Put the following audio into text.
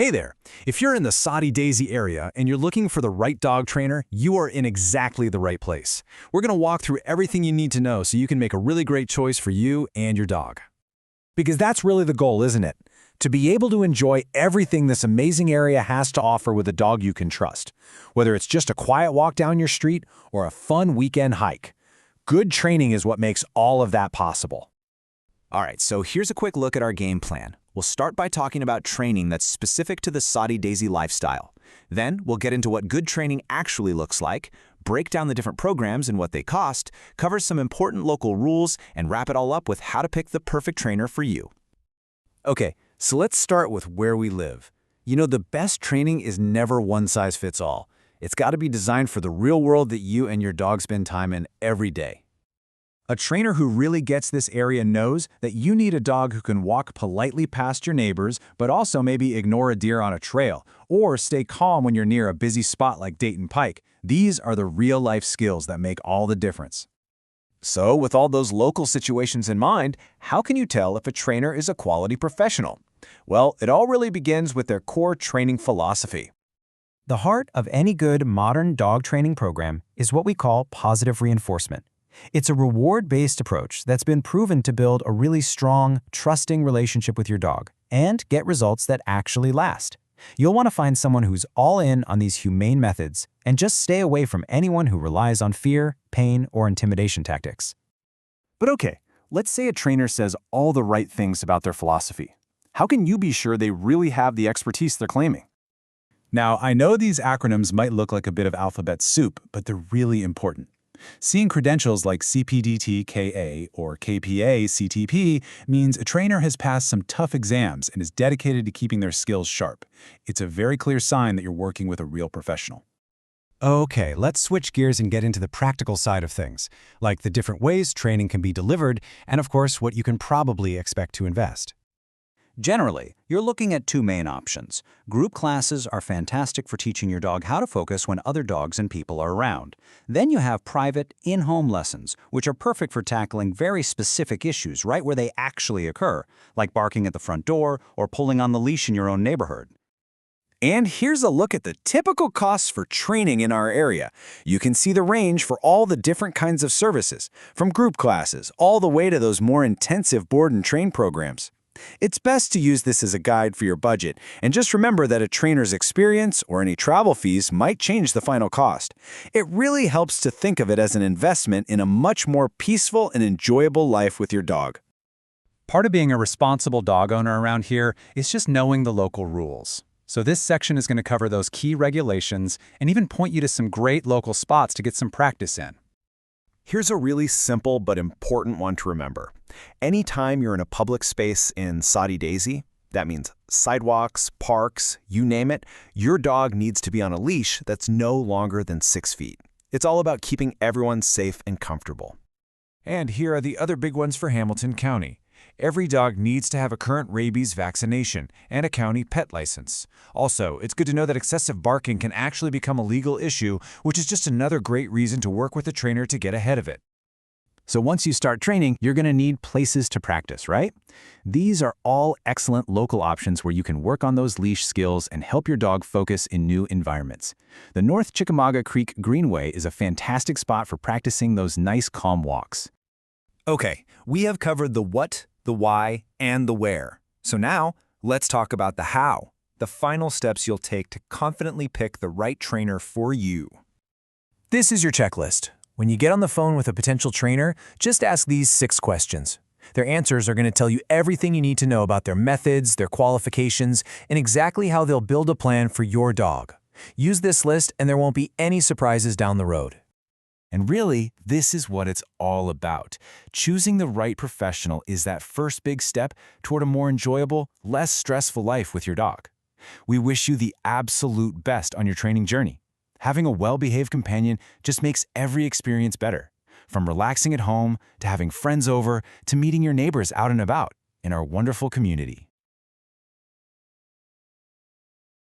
Hey there! If you're in the Soddy-Daisy area and you're looking for the right dog trainer, you are in exactly the right place. We're going to walk through everything you need to know so you can make a really great choice for you and your dog. Because that's really the goal, isn't it? To be able to enjoy everything this amazing area has to offer with a dog you can trust. Whether it's just a quiet walk down your street or a fun weekend hike. Good training is what makes all of that possible. All right, so here's a quick look at our game plan. We'll start by talking about training that's specific to the Soddy-Daisy lifestyle. Then we'll get into what good training actually looks like, break down the different programs and what they cost, cover some important local rules, and wrap it all up with how to pick the perfect trainer for you. Okay, so let's start with where we live. You know, the best training is never one size fits all. It's got to be designed for the real world that you and your dog spend time in every day. A trainer who really gets this area knows that you need a dog who can walk politely past your neighbors, but also maybe ignore a deer on a trail, or stay calm when you're near a busy spot like Dayton Pike. These are the real-life skills that make all the difference. So, with all those local situations in mind, how can you tell if a trainer is a quality professional? Well, it all really begins with their core training philosophy. The heart of any good modern dog training program is what we call positive reinforcement. It's a reward-based approach that's been proven to build a really strong, trusting relationship with your dog and get results that actually last. You'll want to find someone who's all in on these humane methods and just stay away from anyone who relies on fear, pain, or intimidation tactics. But okay, let's say a trainer says all the right things about their philosophy. How can you be sure they really have the expertise they're claiming? Now, I know these acronyms might look like a bit of alphabet soup, but they're really important. Seeing credentials like CPDT-KA or KPA-CTP means a trainer has passed some tough exams and is dedicated to keeping their skills sharp. It's a very clear sign that you're working with a real professional. Okay, let's switch gears and get into the practical side of things, like the different ways training can be delivered and, of course, what you can probably expect to invest. Generally, you're looking at two main options. Group classes are fantastic for teaching your dog how to focus when other dogs and people are around. Then you have private, in-home lessons, which are perfect for tackling very specific issues right where they actually occur, like barking at the front door or pulling on the leash in your own neighborhood. And here's a look at the typical costs for training in our area. You can see the range for all the different kinds of services, from group classes all the way to those more intensive board and train programs. It's best to use this as a guide for your budget, and just remember that a trainer's experience or any travel fees might change the final cost. It really helps to think of it as an investment in a much more peaceful and enjoyable life with your dog. Part of being a responsible dog owner around here is just knowing the local rules. So this section is going to cover those key regulations and even point you to some great local spots to get some practice in. Here's a really simple but important one to remember. Anytime you're in a public space in Soddy-Daisy, that means sidewalks, parks, you name it, your dog needs to be on a leash that's no longer than 6 feet. It's all about keeping everyone safe and comfortable. And here are the other big ones for Hamilton County. Every dog needs to have a current rabies vaccination and a county pet license. Also, it's good to know that excessive barking can actually become a legal issue, which is just another great reason to work with a trainer to get ahead of it. So once you start training, you're going to need places to practice, right? These are all excellent local options where you can work on those leash skills and help your dog focus in new environments. The North Chickamauga Creek Greenway is a fantastic spot for practicing those nice, calm walks. Okay, we have covered the what, the why, and the where. So now, let's talk about the how, the final steps you'll take to confidently pick the right trainer for you. This is your checklist. When you get on the phone with a potential trainer, just ask these 6 questions. Their answers are going to tell you everything you need to know about their methods, their qualifications, and exactly how they'll build a plan for your dog. Use this list and there won't be any surprises down the road. And really, this is what it's all about. Choosing the right professional is that first big step toward a more enjoyable, less stressful life with your dog. We wish you the absolute best on your training journey. Having a well-behaved companion just makes every experience better. From relaxing at home, to having friends over, to meeting your neighbors out and about in our wonderful community.